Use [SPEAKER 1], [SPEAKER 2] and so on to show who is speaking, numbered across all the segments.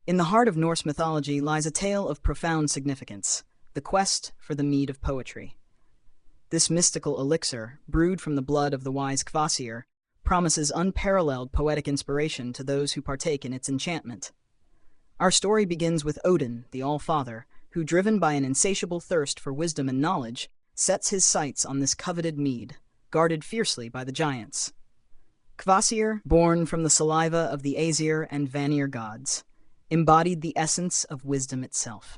[SPEAKER 1] In the heart of Norse mythology lies a tale of profound significance, the quest for the Mead of Poetry. This mystical elixir, brewed from the blood of the wise Kvasir, promises unparalleled poetic inspiration to those who partake in its enchantment. Our story begins with Odin, the All-Father, who, driven by an insatiable thirst for wisdom and knowledge, sets his sights on this coveted mead, guarded fiercely by the giants. Kvasir, born from the saliva of the Aesir and Vanir gods, embodied the essence of wisdom itself.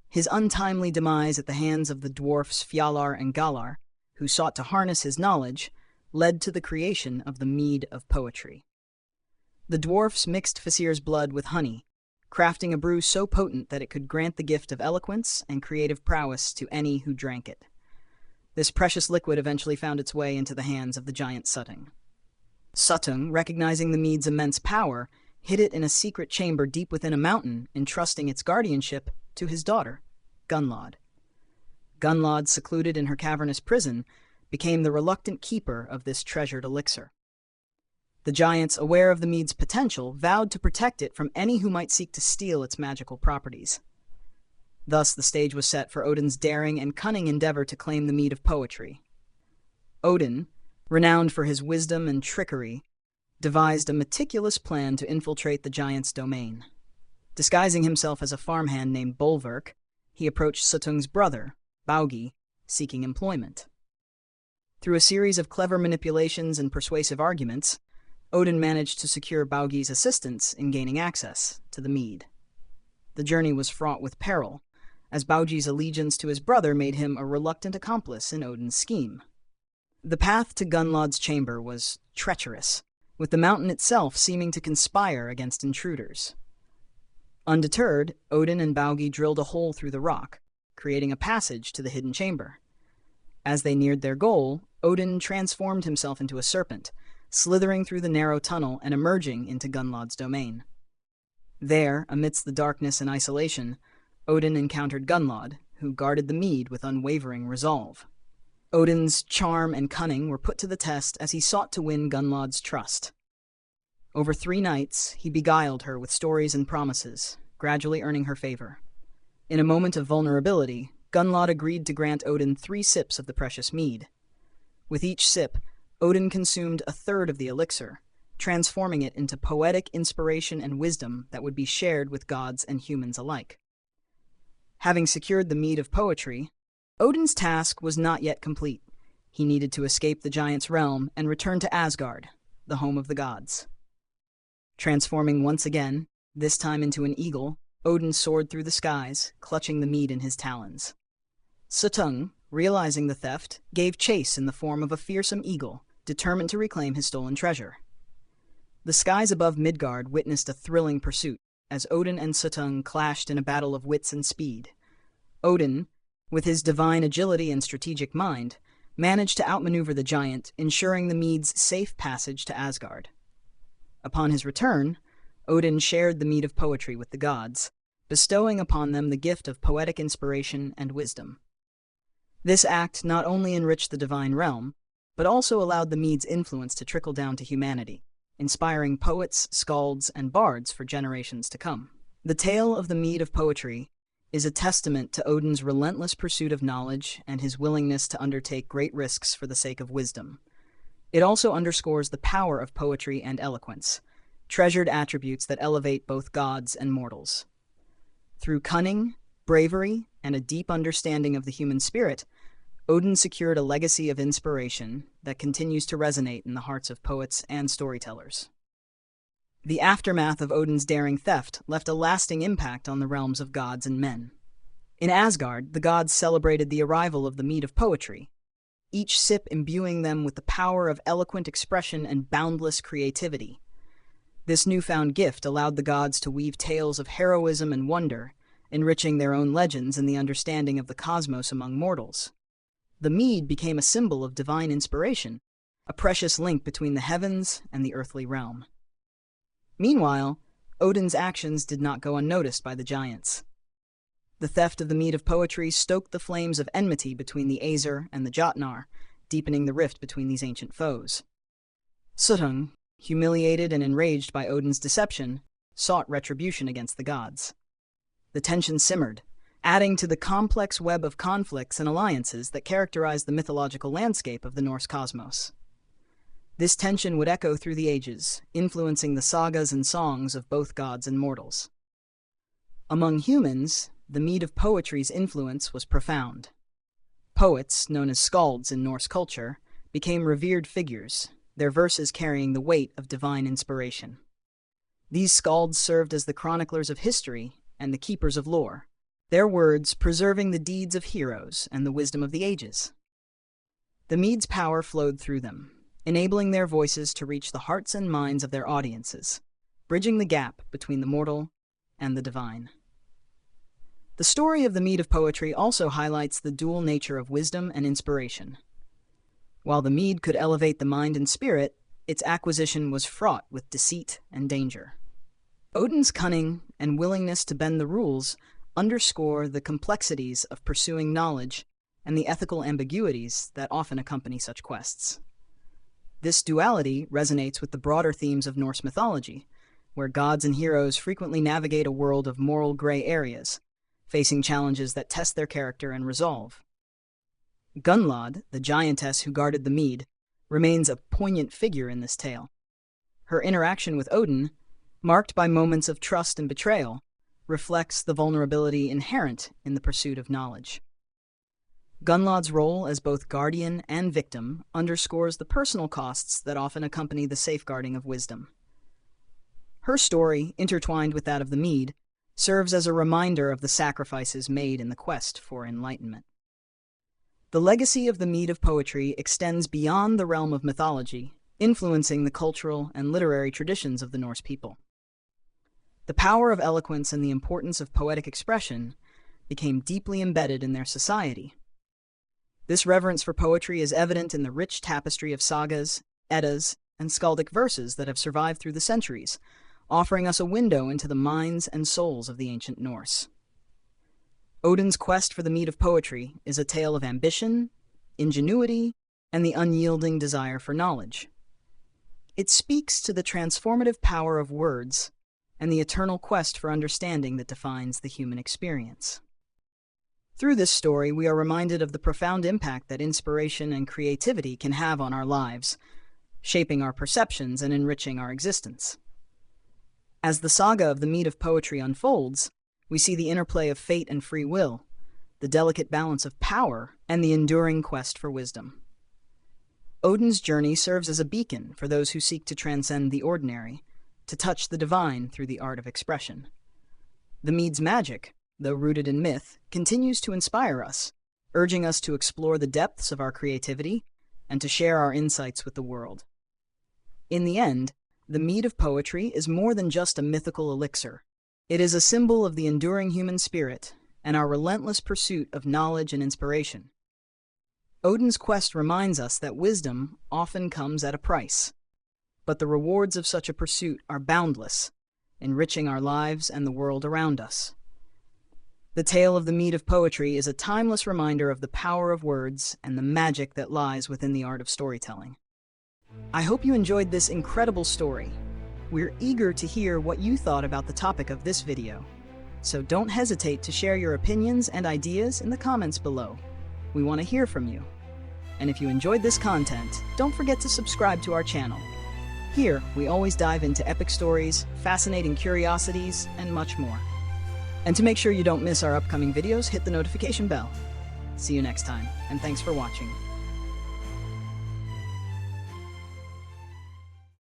[SPEAKER 1] His untimely demise at the hands of the dwarfs Fjalar and Galar, who sought to harness his knowledge, led to the creation of the Mead of Poetry. The dwarfs mixed Kvasir's blood with honey, crafting a brew so potent that it could grant the gift of eloquence and creative prowess to any who drank it. This precious liquid eventually found its way into the hands of the giant Suttung. Suttung, recognizing the mead's immense power, hid it in a secret chamber deep within a mountain, entrusting its guardianship to his daughter, Gunnlod. Gunnlod, secluded in her cavernous prison, became the reluctant keeper of this treasured elixir. The giants, aware of the mead's potential, vowed to protect it from any who might seek to steal its magical properties. Thus, the stage was set for Odin's daring and cunning endeavor to claim the Mead of Poetry. Odin, renowned for his wisdom and trickery, devised a meticulous plan to infiltrate the giant's domain. Disguising himself as a farmhand named Bolverk, he approached Suttung's brother, Baugi, seeking employment. Through a series of clever manipulations and persuasive arguments, Odin managed to secure Baugi's assistance in gaining access to the mead. The journey was fraught with peril, as Baugi's allegiance to his brother made him a reluctant accomplice in Odin's scheme. The path to Gunnlod's chamber was treacherous, with the mountain itself seeming to conspire against intruders. Undeterred, Odin and Baugi drilled a hole through the rock, creating a passage to the hidden chamber. As they neared their goal, Odin transformed himself into a serpent, slithering through the narrow tunnel and emerging into Gunnlod's domain. There, amidst the darkness and isolation, Odin encountered Gunnlod, who guarded the mead with unwavering resolve. Odin's charm and cunning were put to the test as he sought to win Gunnlod's trust. Over 3 nights, he beguiled her with stories and promises, gradually earning her favor. In a moment of vulnerability, Gunnlod agreed to grant Odin 3 sips of the precious mead. With each sip, Odin consumed a third of the elixir, transforming it into poetic inspiration and wisdom that would be shared with gods and humans alike. Having secured the Mead of Poetry, Odin's task was not yet complete. He needed to escape the giant's realm and return to Asgard, the home of the gods. Transforming once again, this time into an eagle, Odin soared through the skies, clutching the mead in his talons. Suttung, realizing the theft, gave chase in the form of a fearsome eagle, determined to reclaim his stolen treasure. The skies above Midgard witnessed a thrilling pursuit, as Odin and Suttung clashed in a battle of wits and speed. Odin, with his divine agility and strategic mind, managed to outmaneuver the giant, ensuring the mead's safe passage to Asgard. Upon his return, Odin shared the Mead of Poetry with the gods, bestowing upon them the gift of poetic inspiration and wisdom. This act not only enriched the divine realm, but also allowed the mead's influence to trickle down to humanity, inspiring poets, skalds, and bards for generations to come. The tale of the Mead of Poetry is a testament to Odin's relentless pursuit of knowledge and his willingness to undertake great risks for the sake of wisdom. It also underscores the power of poetry and eloquence, treasured attributes that elevate both gods and mortals. Through cunning, bravery, and a deep understanding of the human spirit, Odin secured a legacy of inspiration that continues to resonate in the hearts of poets and storytellers. The aftermath of Odin's daring theft left a lasting impact on the realms of gods and men. In Asgard, the gods celebrated the arrival of the Mead of Poetry, each sip imbuing them with the power of eloquent expression and boundless creativity. This newfound gift allowed the gods to weave tales of heroism and wonder, enriching their own legends and the understanding of the cosmos among mortals. The mead became a symbol of divine inspiration, a precious link between the heavens and the earthly realm. Meanwhile, Odin's actions did not go unnoticed by the giants. The theft of the Mead of Poetry stoked the flames of enmity between the Aesir and the Jotnar, deepening the rift between these ancient foes. Suttung, humiliated and enraged by Odin's deception, sought retribution against the gods. The tension simmered, adding to the complex web of conflicts and alliances that characterized the mythological landscape of the Norse cosmos. This tension would echo through the ages, influencing the sagas and songs of both gods and mortals. Among humans, the Mead of Poetry's influence was profound. Poets, known as skalds in Norse culture, became revered figures, their verses carrying the weight of divine inspiration. These skalds served as the chroniclers of history and the keepers of lore, their words preserving the deeds of heroes and the wisdom of the ages. The Mead's power flowed through them, enabling their voices to reach the hearts and minds of their audiences, bridging the gap between the mortal and the divine. The story of the Mead of Poetry also highlights the dual nature of wisdom and inspiration. While the mead could elevate the mind and spirit, its acquisition was fraught with deceit and danger. Odin's cunning and willingness to bend the rules underscore the complexities of pursuing knowledge and the ethical ambiguities that often accompany such quests. This duality resonates with the broader themes of Norse mythology, where gods and heroes frequently navigate a world of moral gray areas, facing challenges that test their character and resolve. Gunnlod, the giantess who guarded the mead, remains a poignant figure in this tale. Her interaction with Odin, marked by moments of trust and betrayal, reflects the vulnerability inherent in the pursuit of knowledge. Gunnlod's role as both guardian and victim underscores the personal costs that often accompany the safeguarding of wisdom. Her story, intertwined with that of the mead, serves as a reminder of the sacrifices made in the quest for enlightenment. The legacy of the Mead of Poetry extends beyond the realm of mythology, influencing the cultural and literary traditions of the Norse people. The power of eloquence and the importance of poetic expression became deeply embedded in their society. This reverence for poetry is evident in the rich tapestry of sagas, eddas, and skaldic verses that have survived through the centuries, offering us a window into the minds and souls of the ancient Norse. Odin's quest for the Mead of Poetry is a tale of ambition, ingenuity, and the unyielding desire for knowledge. It speaks to the transformative power of words and the eternal quest for understanding that defines the human experience. Through this story, we are reminded of the profound impact that inspiration and creativity can have on our lives, shaping our perceptions and enriching our existence. As the saga of the Mead of Poetry unfolds, we see the interplay of fate and free will, the delicate balance of power, and the enduring quest for wisdom. Odin's journey serves as a beacon for those who seek to transcend the ordinary, to touch the divine through the art of expression. The mead's magic, though rooted in myth, continues to inspire us, urging us to explore the depths of our creativity and to share our insights with the world. In the end, the Mead of Poetry is more than just a mythical elixir. It is a symbol of the enduring human spirit and our relentless pursuit of knowledge and inspiration. Odin's quest reminds us that wisdom often comes at a price, but the rewards of such a pursuit are boundless, enriching our lives and the world around us. The tale of the Mead of Poetry is a timeless reminder of the power of words and the magic that lies within the art of storytelling. I hope you enjoyed this incredible story. We're eager to hear what you thought about the topic of this video, so don't hesitate to share your opinions and ideas in the comments below. We want to hear from you. And if you enjoyed this content, don't forget to subscribe to our channel. Here, we always dive into epic stories, fascinating curiosities, and much more. And to make sure you don't miss our upcoming videos, hit the notification bell. See you next time, and thanks for watching.